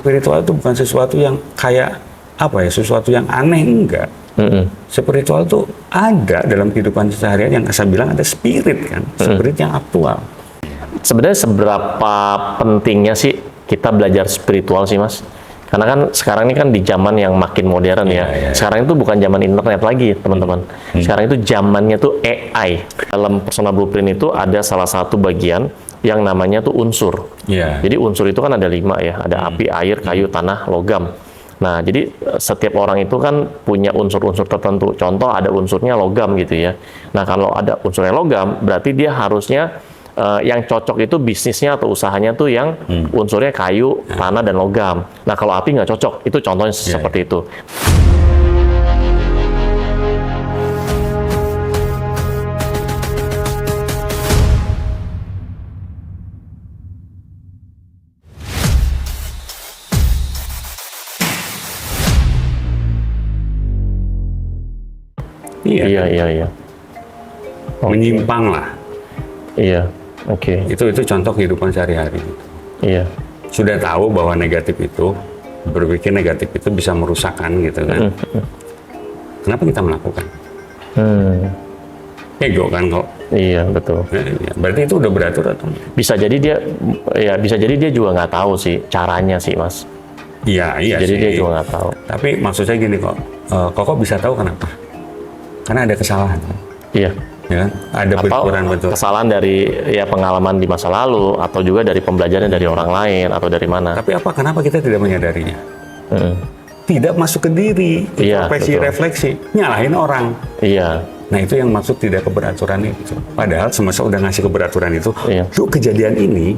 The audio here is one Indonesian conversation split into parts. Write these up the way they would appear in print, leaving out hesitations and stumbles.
spiritual itu bukan sesuatu yang kayak apa ya, sesuatu yang aneh, enggak. Spiritual itu ada dalam kehidupan seharian, yang saya bilang ada spirit kan, spirit yang aktual. Sebenarnya seberapa pentingnya sih kita belajar spiritual sih Mas? Karena kan sekarang ini kan di zaman yang makin modern ya. Sekarang itu bukan zaman internet lagi teman-teman. Sekarang itu zamannya tuh AI. Dalam personal blueprint itu ada salah satu bagian yang namanya tuh unsur. Jadi unsur itu kan ada 5 ya, ada api, air, kayu, tanah, logam. Nah, jadi setiap orang itu kan punya unsur-unsur tertentu. Contoh ada unsurnya logam gitu ya. Nah, kalau ada unsurnya logam, berarti dia harusnya yang cocok itu bisnisnya atau usahanya tuh yang unsurnya kayu, tanah, dan logam. Nah, kalau api nggak cocok, itu contohnya seperti itu. Iya. Menyimpang lah. Iya, oke. Itu contoh kehidupan sehari-hari. Iya. Sudah tahu bahwa negatif itu, berpikir negatif itu bisa merusakkan gitu kan. Kenapa kita melakukan? Ego kan kok. Iya, betul. Berarti itu udah beratur atau? Bisa jadi dia juga nggak tahu sih caranya sih Mas. Iya jadi sih. Dia juga nggak tahu. Tapi maksud saya gini kok, Koko bisa tahu kenapa? Karena ada kesalahan. Iya. Ya kan? Ada benturan. Kesalahan dari pengalaman di masa lalu, atau juga dari pembelajaran dari orang lain, atau dari mana. Tapi kenapa kita tidak menyadarinya? Tidak masuk ke diri, introspeksi, refleksi, nyalahin orang. Iya. Nah, itu yang maksud tidak keberaturan itu. Padahal semesta udah ngasih keberaturan itu. Lu kejadian ini,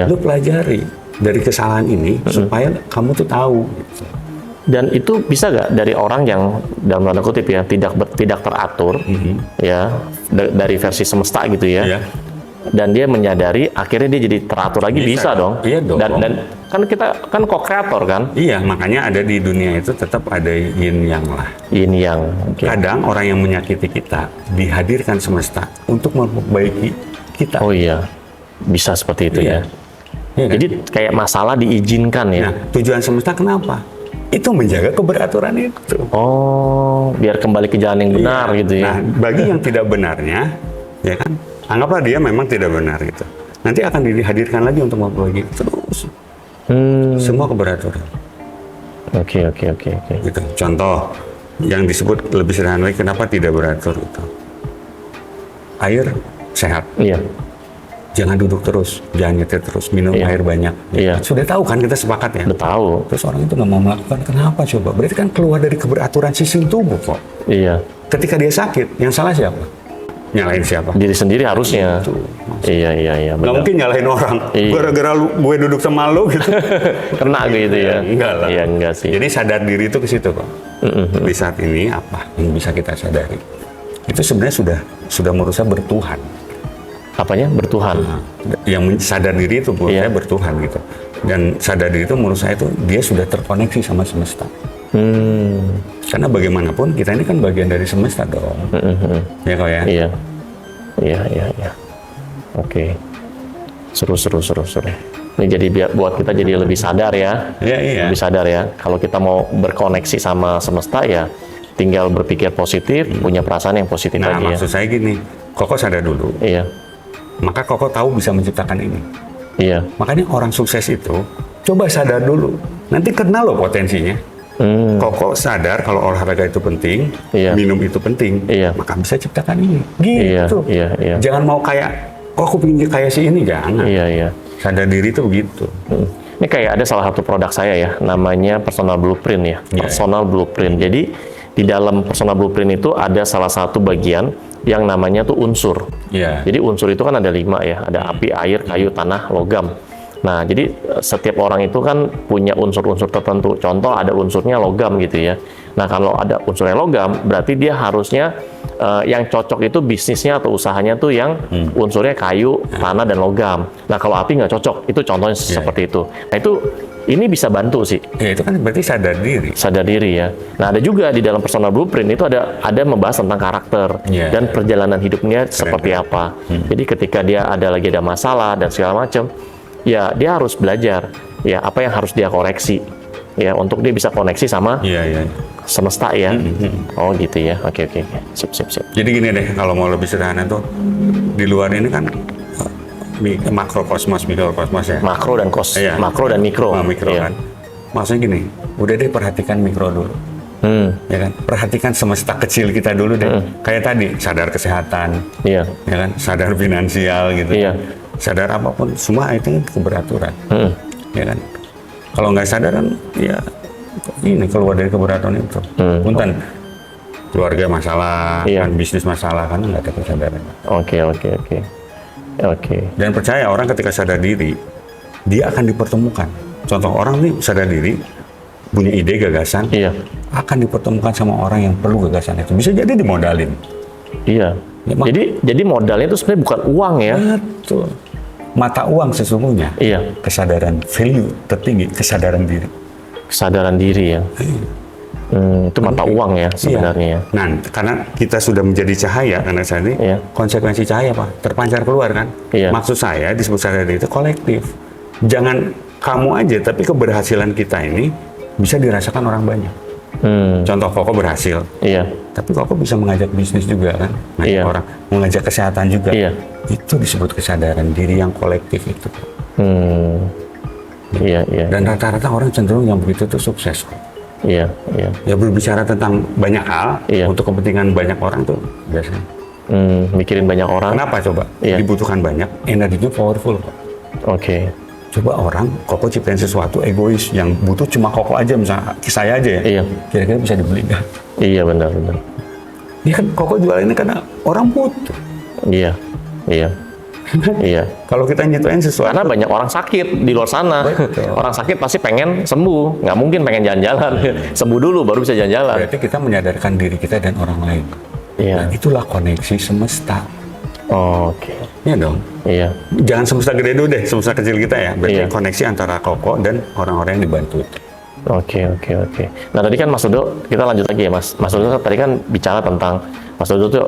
lu pelajari dari kesalahan ini supaya kamu tuh tahu. Gitu. Dan itu bisa nggak dari orang yang dalam tanda kutip ya tidak teratur ya dari versi semesta gitu ya, dan dia menyadari akhirnya dia jadi teratur lagi, bisa dong. Iya dong. Dan kan kita kan co-kreator kan. Iya, makanya ada di dunia itu tetap ada yin yang lah. Yin yang. Kadang orang yang menyakiti kita dihadirkan semesta untuk memperbaiki kita. Oh iya, bisa seperti itu ya. Jadi kayak masalah diizinkan ya. Nah, tujuan semesta kenapa? Itu menjaga keberaturan itu. Oh, biar kembali ke jalan yang benar gitu ya. Nah, bagi yang tidak benarnya, ya kan, anggaplah dia memang tidak benar gitu. Nanti akan dihadirkan lagi untuk memperbaiki terus. Semua keberaturan. Oke. Gitu. Contoh yang disebut lebih sederhana lagi, kenapa tidak beratur itu? Air sehat. Iya. Jangan duduk terus, jangan nyetir terus, minum air banyak. Sudah tahu kan, kita sepakat ya? Udah tahu. Terus orang itu nggak mau melakukan, kenapa coba? Berarti kan keluar dari keberaturan sistem tubuh kok. Iya. Ketika dia sakit, yang salah siapa? Nyalain siapa? Diri sendiri harusnya. Iya. Nggak mungkin nyalahin orang. Gara-gara gue duduk sama lu gitu. Kena gitu ya? Enggak lah. Iya, enggak sih. Jadi sadar diri itu ke situ kok. Di saat ini apa yang bisa kita sadari? Itu sebenarnya sudah menurut saya bertuhan. Apanya? Bertuhan. Yang sadar diri itu menurut saya bertuhan gitu. Dan sadar diri itu menurut saya itu dia sudah terkoneksi sama semesta. Karena bagaimanapun kita ini kan bagian dari semesta dong. Ya kok ya? Iya. Oke. Seru. Ini jadi buat kita jadi lebih sadar ya. Iya. Lebih sadar ya. Kalau kita mau berkoneksi sama semesta ya tinggal berpikir positif, punya perasaan yang positif aja. Nah, maksud saya gini, Koko sadar dulu. Iya. Maka Koko tahu bisa menciptakan ini. Iya. Makanya orang sukses itu coba sadar dulu. Nanti kenal loh potensinya. Koko sadar kalau olahraga itu penting, minum itu penting, maka bisa ciptakan ini. Gitu. Iya. Jangan mau kayak, aku pengen kayak si ini, jangan. Iya. Sadar diri itu begitu. Ini kayak ada salah satu produk saya ya, namanya Personal Blueprint ya. Personal Blueprint. Jadi di dalam Personal Blueprint itu ada salah satu bagian yang namanya tuh unsur. Jadi unsur itu kan ada 5 ya, ada api, air, kayu, tanah, logam. Nah, jadi setiap orang itu kan punya unsur-unsur tertentu. Contoh ada unsurnya logam gitu ya. Nah, kalau ada unsurnya logam, berarti dia harusnya yang cocok itu bisnisnya atau usahanya tuh yang unsurnya kayu, tanah, dan logam. Nah, kalau api nggak cocok, itu contohnya seperti itu. Nah, ini bisa bantu sih. Ya, itu kan berarti sadar diri. Sadar diri ya. Nah, ada juga di dalam Personal Blueprint itu ada membahas tentang karakter dan perjalanan hidupnya seperti apa. Jadi ketika dia ada masalah dan segala macam, ya dia harus belajar ya apa yang harus dia koreksi ya untuk dia bisa koneksi sama semesta ya. Oh gitu ya. Oke. Sip. Jadi gini deh, kalau mau lebih sederhana tuh, di luar ini kan makrokosmos, mikrokosmos ya. Makro dan makro dan mikro. Mikro kan. Maksudnya gini, udah deh perhatikan mikro dulu. Ya kan, perhatikan semesta kecil kita dulu deh. Kayak tadi, sadar kesehatan, ya kan, sadar finansial gitu, sadar apapun, semua itu keberaturan, ya kan. Kalau nggak sadar kan, ya ini keluar dari keberaturan itu. Punten, keluarga masalah, kan bisnis masalah, kan nggak ada kesadaran. Oke. Dan percaya orang ketika sadar diri, dia akan dipertemukan. Contoh orang nih sadar diri, punya ide, gagasan, akan dipertemukan sama orang yang perlu gagasan itu. Bisa jadi dimodalin. Iya. Ya, jadi modalnya itu sebenarnya bukan uang ya. Betul. Mata uang sesungguhnya. Iya. Kesadaran, value tertinggi, kesadaran diri. Kesadaran diri ya. Itu mata uang ya sebenarnya. Iya. Nah, karena kita sudah menjadi cahaya, karena saya ini konsekuensi cahaya apa? Terpancar keluar kan. Iya. Maksud saya disebut sadar diri itu kolektif. Jangan kamu aja, tapi keberhasilan kita ini bisa dirasakan orang banyak. Contoh Koko berhasil, tapi Koko bisa mengajak bisnis juga kan, ngajak orang, mengajak kesehatan juga. Itu disebut kesadaran diri yang kolektif itu. Dan rata-rata orang cenderung yang begitu tuh sukses. Ya berbicara tentang banyak hal untuk kepentingan banyak orang tuh biasanya. Mikirin banyak orang. Kenapa coba? Dibutuhkan banyak, energinya powerful. Coba orang, Koko ciptain sesuatu egois yang butuh cuma Koko aja, misalnya saya aja ya, kira-kira bisa dibeli nggak? Iya benar. Ini kan Koko jual ini karena orang butuh. Iya. Kalau kita nyituin sesuatu, karena banyak orang sakit di luar sana. Orang sakit pasti pengen sembuh, nggak mungkin pengen jalan-jalan. Sembuh dulu baru bisa jalan-jalan. Berarti kita menyadarkan diri kita dan orang lain. Nah, itulah koneksi semesta. Iya dong. Jangan semesta gede dulu deh, semesta kecil kita ya. Berarti koneksi antara Koko dan orang-orang yang dibantu. Oke. Nah tadi kan Mas Dodo, kita lanjut lagi ya Mas. Mas Dodo tadi kan bicara tentang Mas Dodo tuh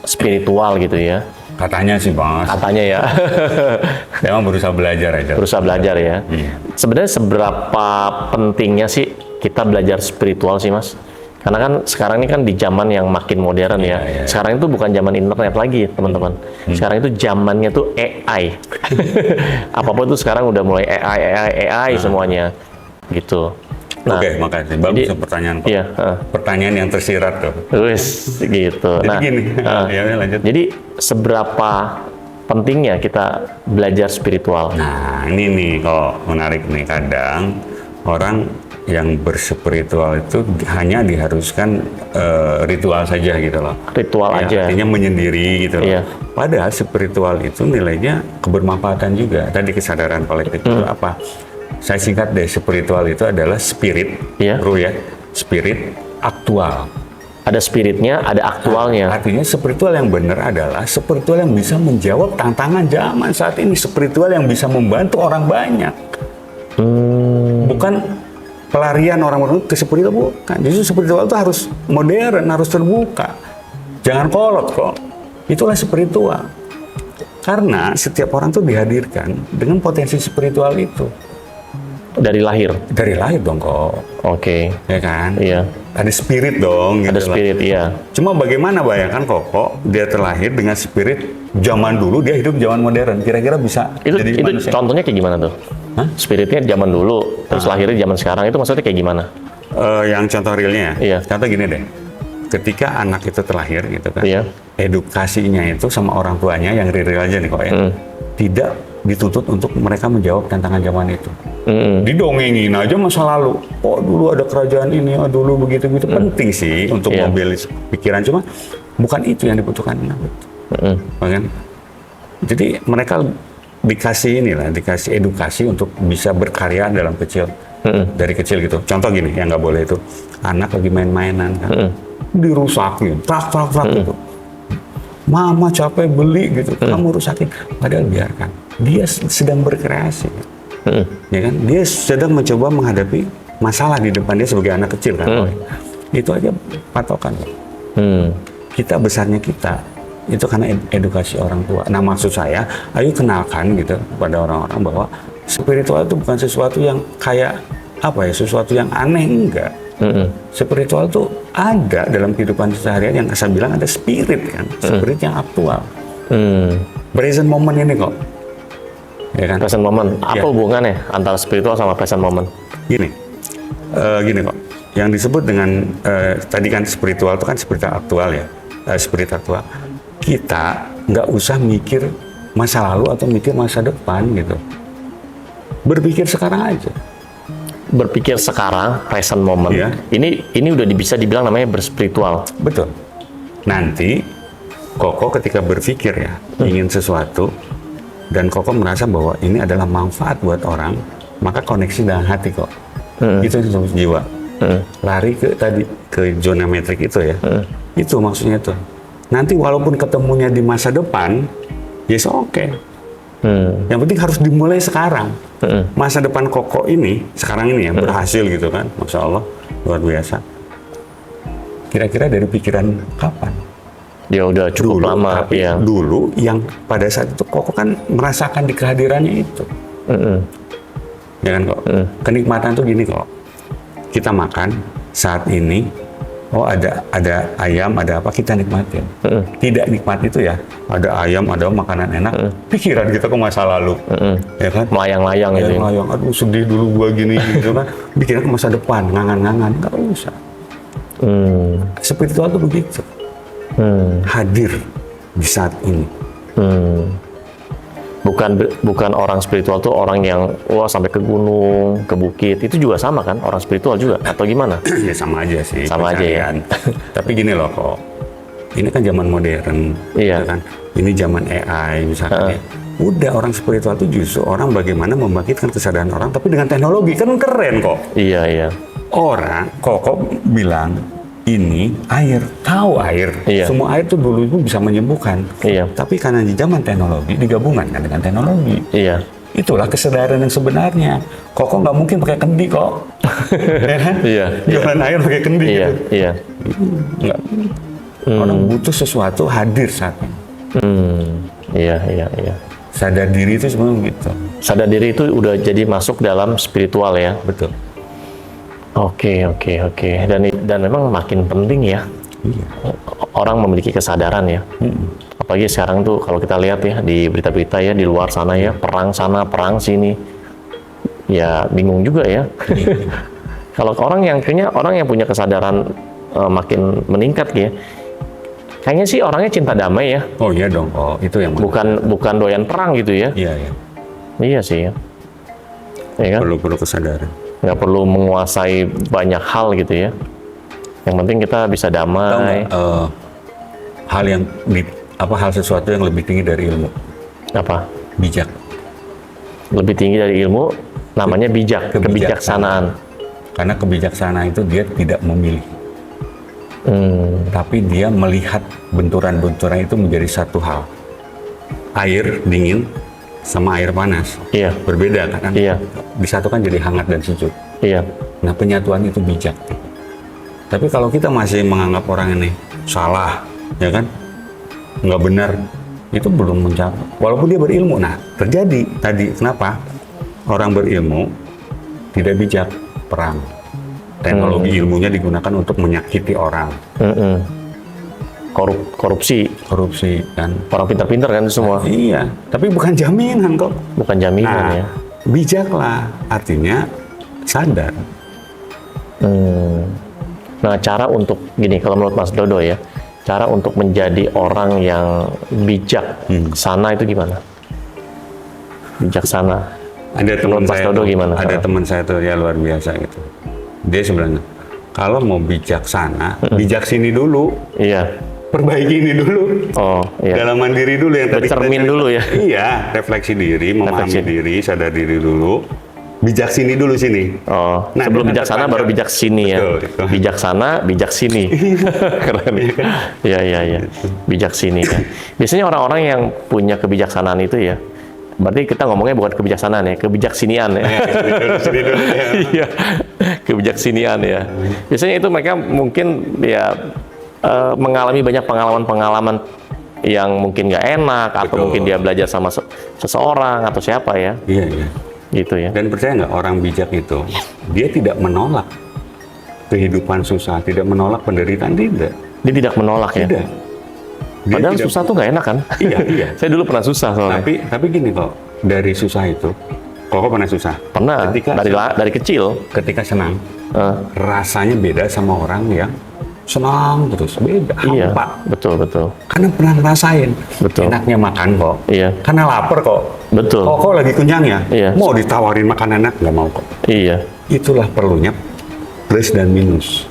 spiritual gitu ya. Katanya sih Mas. Katanya ya. Memang berusaha belajar aja. Berusaha belajar ya. Sebenarnya seberapa pentingnya sih kita belajar spiritual sih Mas? Karena kan sekarang ini kan di zaman yang makin modern ya. Sekarang itu bukan zaman internet lagi teman-teman. Sekarang itu zamannya tuh AI. Apapun itu sekarang udah mulai AI semuanya gitu. Nah, makasih. Bagus pertanyaan Pak. Pertanyaan yang tersirat tuh. Gitu. Jadi gini, lanjut. Jadi seberapa pentingnya kita belajar spiritual? Nah ini nih kok menarik nih, kadang orang yang berspiritual itu hanya diharuskan ritual saja gitu loh. Ritual aja. Artinya menyendiri gitu loh. Padahal spiritual itu nilainya kebermanfaatan juga. Tadi kesadaran kolektif itu apa? Saya singkat deh, spiritual itu adalah spirit, bro ya. Spirit aktual. Ada spiritnya, ada aktualnya. Artinya spiritual yang benar adalah spiritual yang bisa menjawab tantangan zaman saat ini. Spiritual yang bisa membantu orang banyak. Bukan pelarian orang ke spiritual, bukan. Justru spiritual itu harus modern, harus terbuka. Jangan kolot kok. Itulah spiritual. Karena setiap orang tuh dihadirkan dengan potensi spiritual itu. Dari lahir? Dari lahir dong kok. Ya kan? Ada spirit dong. Ada spirit, Cuma bagaimana bayangkan Koko, dia terlahir dengan spirit zaman dulu, dia hidup zaman modern. Kira-kira bisa jadi manusia? Itu contohnya kayak gimana tuh? Spiritnya zaman dulu, terus lahirnya zaman sekarang, itu maksudnya kayak gimana? Yang contoh realnya ya? Contoh gini deh. Ketika anak itu terlahir gitu kan, edukasinya itu sama orang tuanya yang real aja nih kok ya. Tidak dituntut untuk mereka menjawab tantangan zaman itu. Didongengin aja masa lalu. Oh dulu ada kerajaan ini, oh dulu begitu-begitu. Penting sih untuk mobil pikiran, cuma bukan itu yang dibutuhkan. Jadi mereka dikasih edukasi untuk bisa berkarya dalam kecil. Dari kecil gitu. Contoh gini, yang nggak boleh itu, anak lagi main-mainan kan, dirusakin, trak gitu. Mama capek beli gitu, kamu rusakin. Padahal biarkan, dia sedang berkreasi, ya kan? Dia sedang mencoba menghadapi masalah di depan dia sebagai anak kecil kan. Itu aja patokan. Kita besarnya kita itu karena edukasi orang tua. Nah maksud saya, ayo kenalkan gitu pada orang-orang bahwa spiritual itu bukan sesuatu yang kayak apa ya, sesuatu yang aneh, enggak. Spiritual itu ada dalam kehidupan seharian, yang saya bilang ada spirit kan, spirit yang aktual. Present moment ini kok. Ya kan? Present moment. Apa hubungannya antara spiritual sama present moment? Gini kok. Yang disebut dengan tadi kan spiritual itu kan spirit aktual ya, spirit aktual. Kita nggak usah mikir masa lalu atau mikir masa depan gitu. Berpikir sekarang aja. Berpikir sekarang, present moment. Iya. Ini udah bisa dibilang namanya berspiritual. Betul. Nanti Koko ketika berpikir ya ingin sesuatu dan Koko merasa bahwa ini adalah manfaat buat orang, maka koneksi dengan hati kok. Itu yang disebut jiwa. Lari ke zona metrik itu ya. Itu maksudnya tuh. Nanti walaupun ketemunya di masa depan, yes oke. Yang penting harus dimulai sekarang. Masa depan Koko ini, sekarang ini ya, berhasil gitu kan. Masya Allah, luar biasa. Kira-kira dari pikiran kapan? Ya udah cukup lama. Ya. Dulu yang pada saat itu Koko kan merasakan di kehadirannya itu. Ya kan kok? Kenikmatan tuh gini kok. Kita makan saat ini, oh ada ayam, ada apa, kita nikmatin. Tidak nikmat itu ya, ada ayam, ada makanan enak, pikiran kita ke masa lalu, ya kan? Melayang-layang itu. Melayang, aduh sedih dulu gua gini gitu kan. Pikiran ke masa depan, ngangan-ngangan, nggak usah. Spiritual itu begitu, hadir di saat ini. Bukan orang spiritual tuh orang yang wah sampai ke gunung, ke bukit. Itu juga sama kan? Orang spiritual juga atau gimana? Ya sama aja sih. Sama aja ya. Tapi gini loh kok. Ini kan zaman modern, Iya. kan? Ini zaman AI misalnya. Udah orang spiritual itu justru orang bagaimana membangkitkan kesadaran orang, tapi dengan teknologi kan keren kok. Iya, iya. Orang kok bilang ini air, tahu air. Iya. Semua air tuh dulu itu bisa menyembuhkan. Iya. Tapi karena di zaman teknologi digabungkan kan dengan teknologi. Iya. Itulah kesadaran yang sebenarnya. Koko nggak mungkin pakai kendi kok. Ya kan? Iya. Jualan air pakai kendi Iya, gitu. iya. Nggak. Orang butuh sesuatu hadir saat ini. Iya, iya, iya. Sadar diri itu sebenarnya gitu. Sadar diri itu udah jadi masuk dalam spiritual ya. Betul. Oke. Dan memang makin penting ya. Iya. Orang memiliki kesadaran ya. Apalagi sekarang tuh kalau kita lihat ya di berita-berita ya di luar sana ya, perang sana, perang sini. Ya bingung juga ya. Kalau kayaknya orang yang punya kesadaran makin meningkat ya. Kayaknya sih orangnya cinta damai ya. Oh iya dong. Oh itu yang Bukan doyan perang gitu ya. Iya, iya. Iya sih ya. Iya kan? Perlu kesadaran. Nggak perlu menguasai banyak hal gitu ya. Yang penting kita bisa Tahu damai. nggak, hal sesuatu yang lebih tinggi dari ilmu? Apa? Bijak. Lebih tinggi dari ilmu namanya bijak, kebijaksanaan. Karena kebijaksanaan itu dia tidak memilih. Tapi dia melihat benturan-benturan itu menjadi satu hal. Air dingin sama air panas. Iya. Berbeda kan? Iya. Disatukan jadi hangat dan sejuk. Iya. Nah penyatuan itu bijak. Tapi kalau kita masih menganggap orang ini salah, ya kan? Nggak benar, itu belum mencapai. Walaupun dia berilmu. Nah terjadi tadi, kenapa? Orang berilmu tidak bijak, perang. Teknologi ilmunya digunakan untuk menyakiti orang. Korupsi kan. orang pintar-pintar kan itu semua. Iya, tapi bukan jaminan kok. Bukan jaminan Nah, ya. bijaklah, artinya sadar. Nah, cara untuk gini, kalau menurut Mas Dodo ya, cara untuk menjadi orang yang bijak sana itu gimana? Bijaksana. Ada teman Mas saya Dodo tuh, gimana? ada teman saya tuh ya luar biasa gitu. Dia sebenarnya kalau mau bijaksana, bijak sini dulu, Iya. perbaiki ini dulu. Oh, iya. Dalaman diri dulu yang tadi kita Bercermin cerita. dulu ya. Iya, refleksi diri, memahami Refleksi. diri, sadar diri dulu. Bijak sini dulu sini. Oh, Nah, sebelum dia bijaksana terpanjang. baru bijak sini ya. Betul. Bijaksana, bijak sini. Keren. Iya. Bijak sini ya. Biasanya orang-orang yang punya kebijaksanaan itu ya, berarti kita ngomongnya bukan kebijaksanaan ya, kebijaksinian ya. Sini dulu ya. Iya, kebijaksinian ya. Biasanya itu mereka mungkin ya mengalami banyak pengalaman-pengalaman yang mungkin nggak enak, atau Betul. mungkin dia belajar sama seseorang atau siapa ya. Iya. Gitu ya. Dan percaya nggak, orang bijak itu dia tidak menolak kehidupan susah, tidak menolak penderitaan, tidak. Dia tidak menolak ya. Tidak. Dia Padahal tidak- susah tuh nggak enak kan? Iya, iya. Saya dulu pernah susah soalnya. Tapi gini kok, dari susah itu, kok pernah susah? Pernah dari kecil. Ketika senang, Eh, rasanya beda sama orang yang senang terus, beda, iya, hampa. betul. Karena pernah ngerasain, Betul. enaknya makan kok. Iya, Karena lapar kok. betul. Kok lagi kenyang ya? Iya. Mau ditawarin makan enak, nggak mau kok. Iya. Itulah perlunya plus dan minus.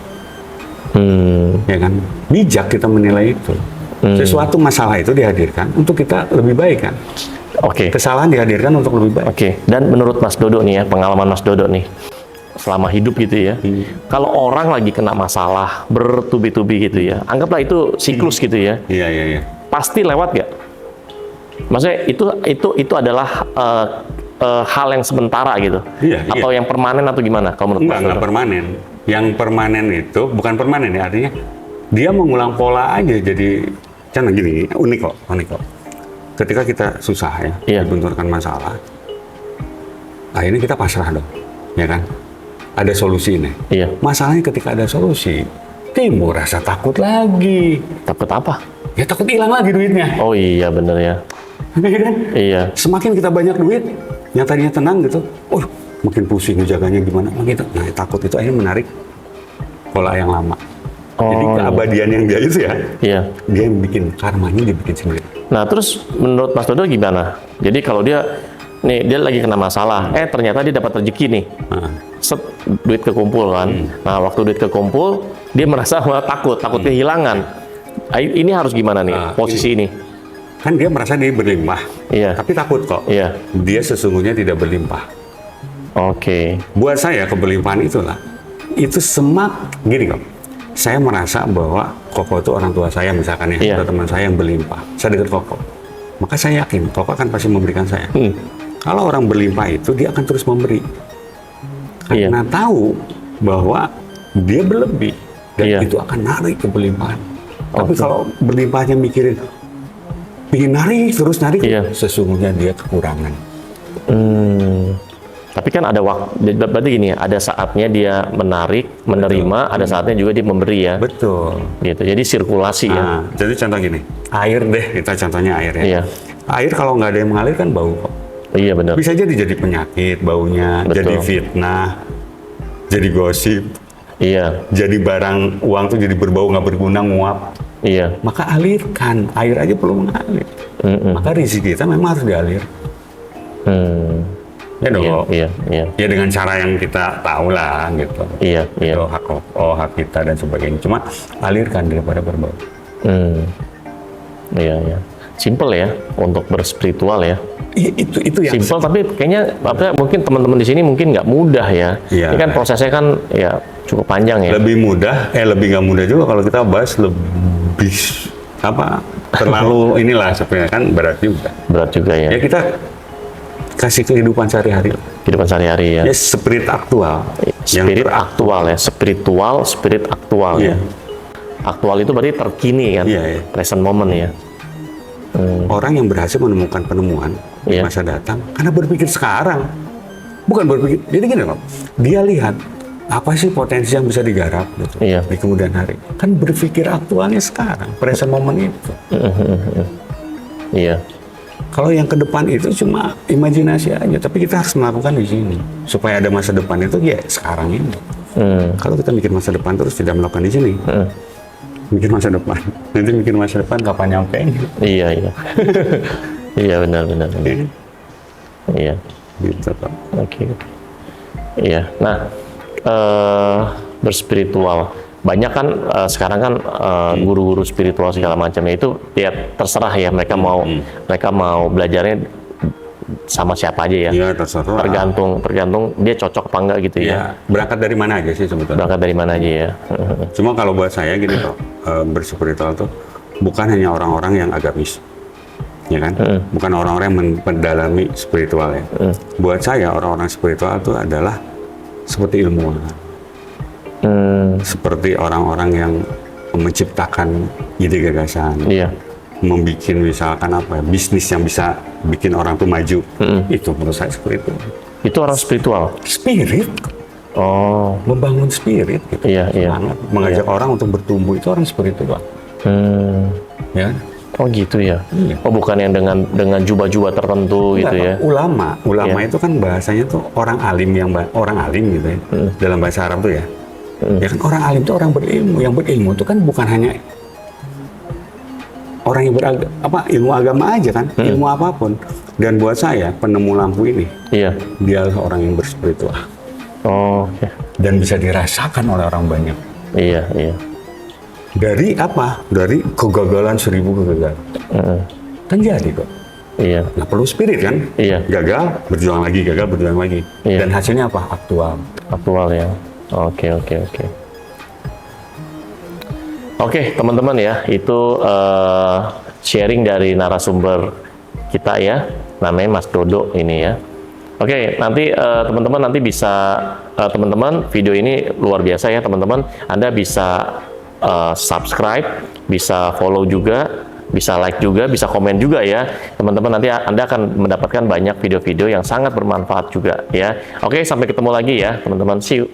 Ya kan? Bijak kita menilai itu. Sesuatu masalah itu dihadirkan untuk kita lebih baik kan? Oke. Kesalahan dihadirkan untuk lebih baik. Oke. Dan menurut Mas Dodo nih ya, pengalaman Mas Dodo nih, selama hidup gitu ya, kalau orang lagi kena masalah bertubi-tubi gitu ya, anggaplah itu siklus gitu ya, Iya, iya, iya. pasti lewat gak? Maksudnya itu adalah hal yang sementara gitu, Iya, iya. atau yang permanen atau gimana? Kalau menurut Mas Enggak Dodo? permanen. Yang permanen itu bukan permanen ya, artinya dia mengulang pola aja. Jadi kan gini, unik kok. Ketika kita susah ya, Iya. dibenturkan masalah, akhirnya kita pasrah dong, ya kan? Ada solusi nih. Iya. Masalahnya ketika ada solusi, timbul rasa takut lagi. Takut apa? Ya takut hilang lagi duitnya. Oh iya bener ya. Iya kan? Iya. Semakin kita banyak duit, yang tadinya tenang gitu, makin pusing ngejaganya gimana, gitu. Nah, takut itu akhirnya menarik pola yang lama. Jadi Oh, keabadian yang dia itu ya, iya. dia yang bikin karmanya, dia bikin sendiri. Nah terus menurut Mas Dodo gimana? Jadi kalau dia lagi kena masalah, ternyata dia dapat rezeki nih, Nah, set duit kekumpul kan. Nah waktu duit kekumpul, dia merasa wah, takut kehilangan. Ini harus gimana nih Nah, posisi ini? kan dia merasa dia berlimpah, Iya. tapi takut kok. Iya. Dia sesungguhnya tidak berlimpah. Oke. Buat saya keberlimpahan itulah, itu gini kok. Saya merasa bahwa Koko itu orang tua saya misalkan ya, Iya. atau teman saya yang berlimpah. Saya dekat Koko, maka saya yakin Koko akan pasti memberikan saya. Kalau orang berlimpah itu dia akan terus memberi, Iya. karena tahu bahwa dia berlebih dan Iya. itu akan narik ke berlimpahan. Tapi Oke. kalau berlimpahnya mikirin ingin narik terus narik, Iya. sesungguhnya dia kekurangan. Tapi kan ada waktu, berarti gini ya, ada saatnya dia menarik, menerima, ada saatnya juga dia memberi ya. Betul. Gitu. Jadi sirkulasi ya. Nah, jadi contoh gini, air deh, kita contohnya air ya. Iya. Air kalau nggak ada yang mengalir kan bau kok. Iya benar. Bisa jadi penyakit baunya, Betul. jadi fitnah, jadi gosip, Iya. jadi barang uang tuh jadi berbau nggak berguna, nguap. Iya. Maka alirkan, air aja perlu mengalir. Maka rezeki kita memang harus dialir. Ya dong. Iya. Ya dengan cara yang kita tahu lah gitu. Iya. Itu hak kita dan sebagainya. Cuma alirkan daripada berbau. Iya. Simple ya untuk berspiritual ya. Itu yang Simple tapi kayaknya mungkin teman-teman di sini mungkin nggak mudah ya. Iya. Ini kan prosesnya kan ya cukup panjang ya. lebih mudah, lebih nggak mudah juga kalau kita bahas lebih terlalu inilah sebenarnya kan berat juga. Berat juga ya. Ya kita kasih kehidupan sehari-hari. Kehidupan sehari-hari ya. Ya spirit aktual. Spirit aktual ya. Spiritual, spirit aktual Iya. ya. Aktual itu berarti terkini kan. Iya. Present moment ya. Orang yang berhasil menemukan penemuan di Iya. masa datang karena berpikir sekarang, bukan berpikir. Jadi gini loh, dia lihat apa sih potensi yang bisa digarap gitu, Iya. di kemudian hari. Kan berpikir aktualnya sekarang, present moment itu. Iya. Kalau yang ke depan itu cuma imajinasi aja, tapi kita harus melakukan di sini supaya ada masa depan itu ya sekarang ini. Kalau kita mikir masa depan terus tidak melakukan di sini, mikir masa depan, nanti mikir masa depan kapan nyampe? Iya. Iya benar. Iya. Gitu Pak. Oke. Iya. Nah, berspiritual. Banyak kan sekarang kan guru-guru spiritual segala macamnya itu ya terserah ya mereka mau belajarnya sama siapa aja ya. Iya terserah. Tergantung dia cocok apa enggak gitu ya. Ya, berangkat dari mana aja sih sebetulnya. Berangkat dari mana aja ya. Cuma kalau buat saya gini kok, berspiritual tuh bukan hanya orang-orang yang agamis, ya kan? Bukan orang-orang yang mendalami spiritual ya. Buat saya orang-orang spiritual itu adalah seperti ilmuwan, seperti orang-orang yang menciptakan ide gagasan, Iya. membuat misalkan apa ya, bisnis yang bisa bikin orang tuh maju. Itu menurut saya seperti itu. Itu orang spiritual. Spirit, Oh, membangun spirit gitu. iya, iya. Semangat, mengajak orang untuk bertumbuh itu orang spiritual. Ya. Oh gitu ya. Iya. Oh bukan yang dengan jubah-jubah tertentu Enggak, gitu ya. Ulama Iya. itu kan bahasanya tuh orang alim orang alim gitu ya. Dalam bahasa Arab tuh ya. Ya kan orang alim itu orang berilmu. Yang berilmu itu kan bukan hanya orang yang ilmu agama aja kan, ilmu apapun. Dan buat saya penemu lampu ini, Iya. dia adalah orang yang berspiritual Oh, oke. dan bisa dirasakan oleh orang banyak. Iya, iya. Dari apa? Dari kegagalan 1000 kegagalan. Kan jadi kok. Iya. Nah perlu spirit kan? Iya. Gagal, berjuang lagi, gagal, berjuang lagi. Iya. Dan hasilnya apa? Aktual. Aktual ya. Oke, oke, oke. Oke, teman-teman ya, itu sharing dari narasumber kita ya, namanya Mas Dodo ini ya. Oke, nanti teman-teman nanti bisa teman-teman video ini luar biasa ya teman-teman. Anda bisa subscribe, bisa follow juga, bisa like juga, bisa komen juga ya teman-teman. Nanti Anda akan mendapatkan banyak video-video yang sangat bermanfaat juga ya. Oke, sampai ketemu lagi ya teman-teman. See you.